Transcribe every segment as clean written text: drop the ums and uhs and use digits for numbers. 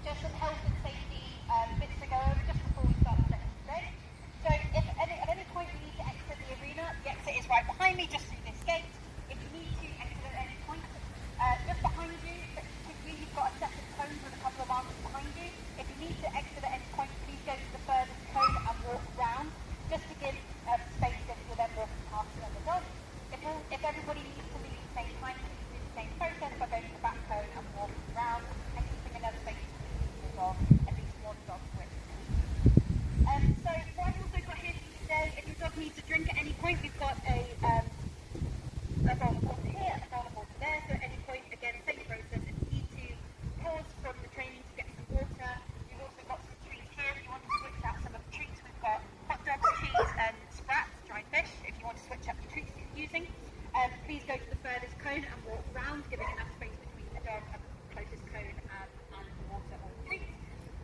just some health and safety bits to go over just before we start the session today. So if at any point you need to exit the arena, the exit is right behind me, just through this gate. If you need to exit at any point, just behind you, particularly you've got a set of cones with a couple of arms behind you. If you need to exit at any point, please go to the furthest cone and walk round, just to give space if you're then walking past the other dog. If everybody needs to leave at the same time, please do the same process by going to the back cone and walking around and keeping another space between your dog, at least one dog width. So what I've also got here for you today, if your dog needs a drink at any point, we've got a bowl of water here, a bowl of water there. So at any point, again, same process. If you need to pause from the training to get some water, we've also got some treats here. If you want to switch out some of the treats, we've got hot dogs, cheese, and sprats, dried fish. If you want to switch up the treats that you're using, please go to the furthest cone and walk round, giving enough space between the dog and the closest cone and the water or the treats,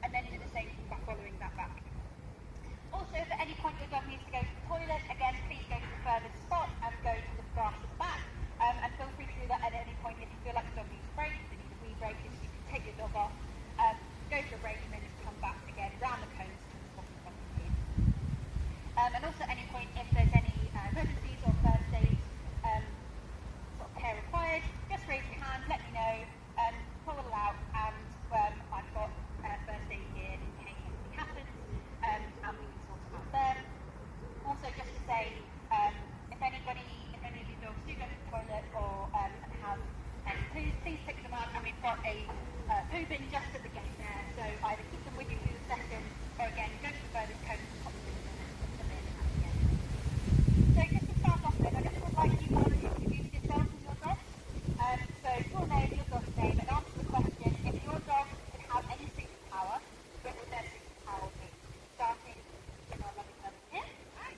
and then do the same following that back. Also, if at any point your dog needs to go to the toilet, again, please go to the furthest spot and go to the grass at the back. And feel free to do that at any point if you feel like the dog needs a break, if they need a wee break, if you can take your dog off, go for a break and then just come back again round the cones to the spot in front of you. And also at any point, if there's any emergencies or first aid sort of care required, just raise your hand, let me know, pull it out, and I've got first aid gear in case anything happens, and we can sort it out there. Also, just to say, if any of your dogs do go to the toilet or have any, please pick them up, and we've got a poo bin just at the gate there, so either keep them with you through the session, or again, go to the furthest cone and pop them in and put them in at the end. So just to start off with, I just would like you all to introduce yourself and your dog. So your name, your dog's name, and answer the question, if your dog could have any superpower, what would their superpower be? Starting with our lovely person here. Hi,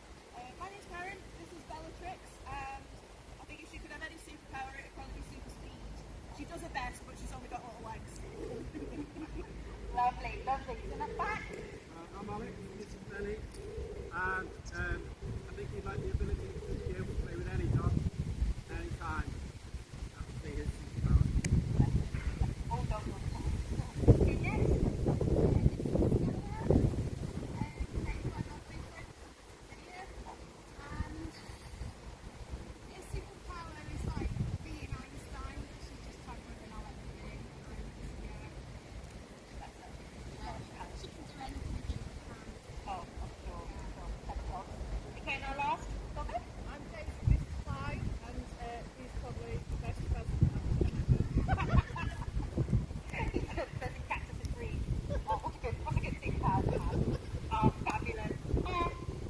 my name's Karen, this is Bellatrix. I think if she could have any superpower, it would probably be super speed. She does her best, but she's only got little legs. Lovely, lovely. So that's back. I'm Alex, this is Benny, and I think he'd like the ability to be able to play with any dog, anytime. That would be his superpower. All dogs on the time. Who's next? Okay, and our last dog? I'm Daisy, this is Clyde, and he's probably the best person ever. He's the best cactus in breed. Oh, what a good superpower to have. Oh, fabulous.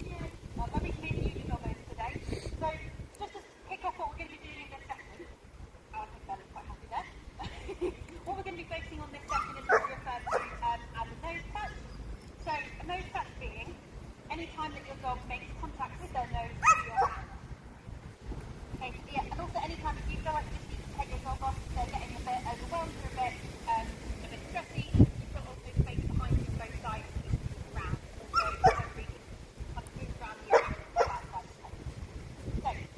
Yeah. Lovely to meet you, your doggos today. So, just to kick off what we're going to be doing in this session, I think Bella's quite happy there. What we're going to be focusing on this session is what we refer to as a nose touch. So, a nose touch being any time that your dog makes contact with their nose to your hand. Okay, yeah, and also any time that you feel like you just need to take your dog off, if they're getting a bit overwhelmed or a bit stressy, you've got also space behind you on both sides to move around. So you can kind of move around the area of that side of space.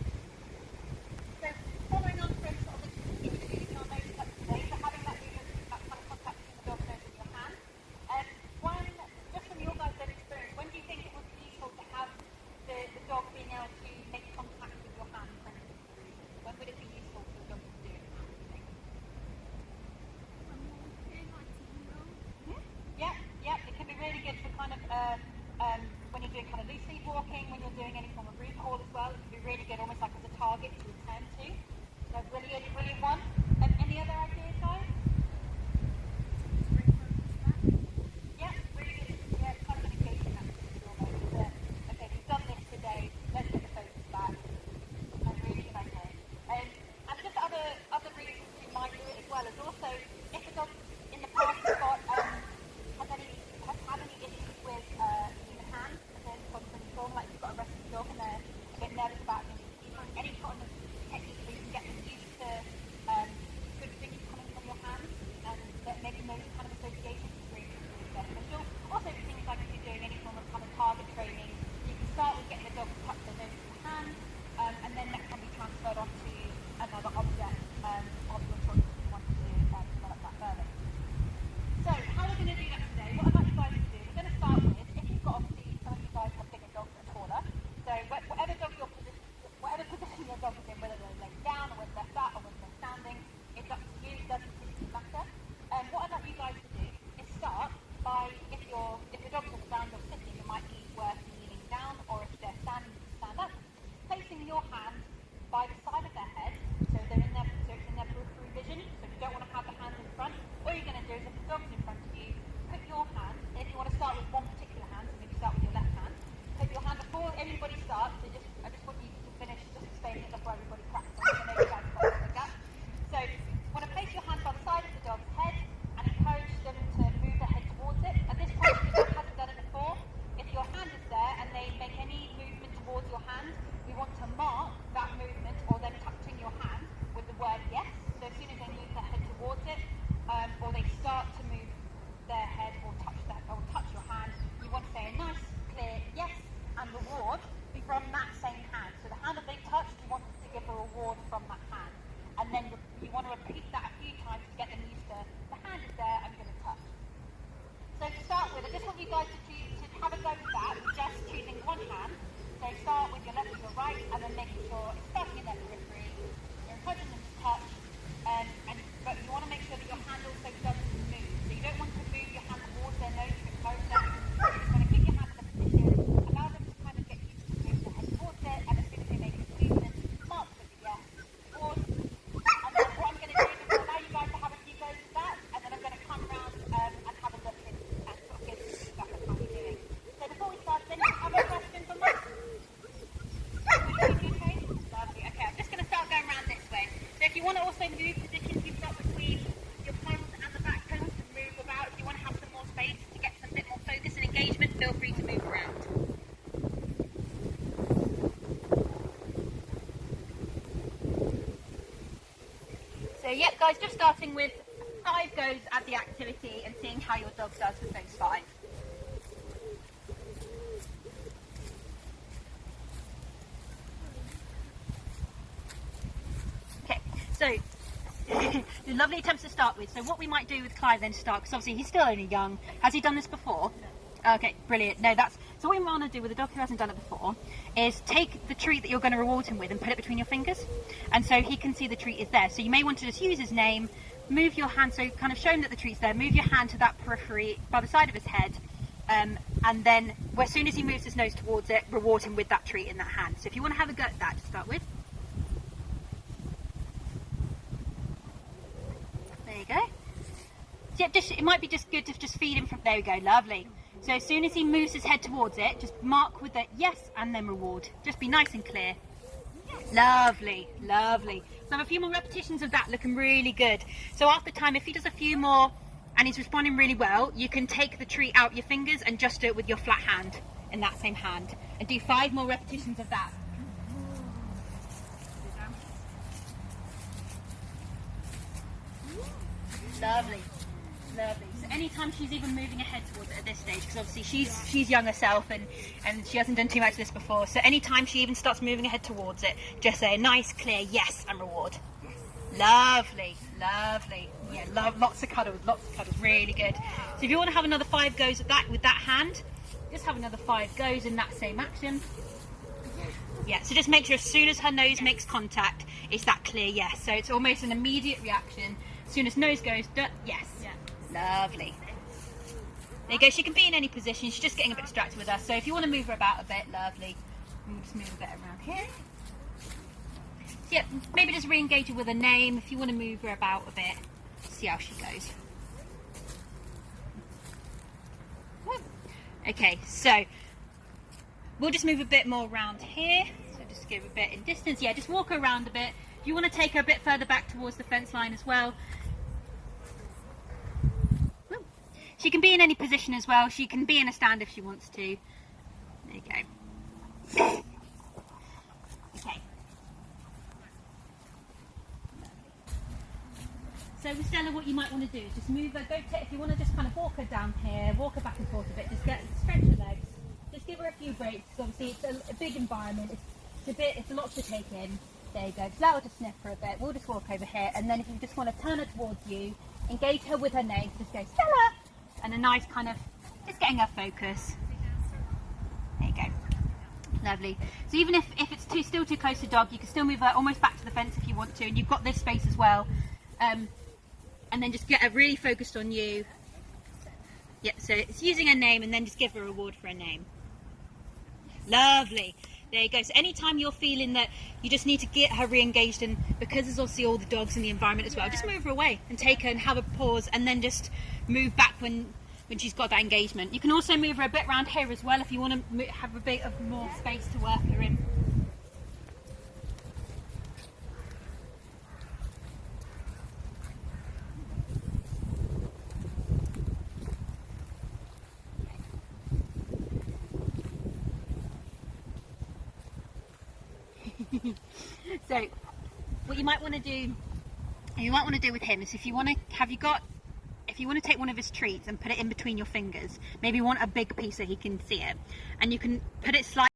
So following on from sort of introducing our nose touch today, so having that movement, that kind of contact between the dog's nose and your hand, just from your guys' own experience, when do you think it would be useful to have the dog being able to make contact with your hand? When would it be useful for the dog to do it? Yeah, it can be really good for kind of when you're doing kind of loose lead walking, when you're doing any form of recall as well. It can be really good, almost like as a target to return to. So brilliant one. Any other ideas, guys? Yeah, really good. Yeah, kind of indication that almost that, okay, we've done this today, let's get the focus back. Really good idea. And just other reasons you might do it as well is also if the dog in the past has had any issues with human hands, and then from trauma, like you've got a rescue dog and they're a bit nervous about any kind of technique that you can get them used to good things coming from your hands, and that making those kind of associations is really, really beneficial. Also, for things like if you're doing any form of kind of target training, you can start with getting the dog to touch their nose with your hand, and then that can be transferred onto another object of your choice if you want to develop that further. you guys to have a go with that, just choosing one hand. So start with your left or your right, and then making sure it's starting in their periphery. You're encouraging them to touch, but you want to make sure that your hand also doesn't move. So you don't want to move your hand towards their nose to encourage them. You're just going to keep your hand in the position, allow them to kind of get used to moving their head towards it, and as soon as they make a movement, mark with the yes, pause. And then what I'm going to do is allow you guys to have a few goes with that, and then I'm going to come around and have a look and sort of give you feedback on how you're doing. So before we start, does anyone have a question for Mike? Okay? Lovely. Okay, I'm just going to start going around this way. So if you want to also move positions you've got between your palms and the back toes to move about, if you want to have some more space to get some bit more focus and engagement, feel free to move around. So yeah, guys, just starting with 5 goes at the activity and seeing how your dog does with those 5. Okay, so the lovely attempts to start with. So what we might do with Clive then to start, because obviously he's still only young. Has he done this before? No. Okay, brilliant. No, so what we want to do with a dog who hasn't done it before is take the treat that you're going to reward him with and put it between your fingers, and so he can see the treat is there. So you may want to just use his name, move your hand, so kind of show him that the treat's there, move your hand to that periphery by the side of his head, and then as soon as he moves his nose towards it, reward him with that treat in that hand. So if you want to have a go at that to start with. There you go. So yeah, it might be just good to just feed him from, there we go, lovely. So as soon as he moves his head towards it, just mark with the yes and then reward. Just be nice and clear. Yes. Lovely, lovely. So have a few more repetitions of that, looking really good. So after time, if he does a few more and he's responding really well, you can take the treat out your fingers and just do it with your flat hand in that same hand. And do 5 more repetitions of that. Lovely, lovely. So anytime she's even moving her head towards it at this stage, because obviously she's young herself and she hasn't done too much of this before, so anytime she even starts moving her head towards it, just say a nice clear yes and reward. Yes. Lovely, lovely. Yeah, lots of cuddles, really good. So if you want to have another 5 goes at that with that hand, just have another 5 goes in that same action. Yeah, so just make sure as soon as her nose makes contact, it's that clear yes. So it's almost an immediate reaction. As soon as nose goes, yes. Yeah. Lovely. There you go. She can be in any position. She's just getting a bit distracted with us. So if you want to move her about a bit, lovely. We'll just move a bit around here. So yeah, maybe just re-engage her with a name. If you want to move her about a bit, see how she goes. Okay, so we'll just move a bit more around here. So just give a bit in distance. Yeah, just walk her around a bit. If you want to take her a bit further back towards the fence line as well. She can be in any position as well. She can be in a stand if she wants to. There you go. Okay. So with Stella, what you might want to do is just move her. If you want to just kind of walk her down here, walk her back and forth a bit, just stretch her legs. Just give her a few breaks. Obviously, it's a big environment. It's a lot to take in. There you go. Just allow her to sniff for a bit. We'll just walk over here, and then if you just want to turn her towards you, engage her with her name. Just go Stella, and a nice kind of just getting her focus. There you go. Lovely. So even if it's still too close to dog, you can still move her almost back to the fence if you want to, and you've got this space as well. And then just get her really focused on you. Yep. So it's using her name, and then just give her a reward for her name. Lovely. There you go. So anytime you're feeling that you just need to get her re-engaged, and because there's obviously all the dogs in the environment as well, just move her away and take her and have a pause, and then just move back when she's got that engagement. You can also move her a bit around here as well if you want to have a bit of more space to work her in. So what you might want to do with him is if you want to take one of his treats and put it in between your fingers, maybe you want a big piece so he can see it, and you can put it slightly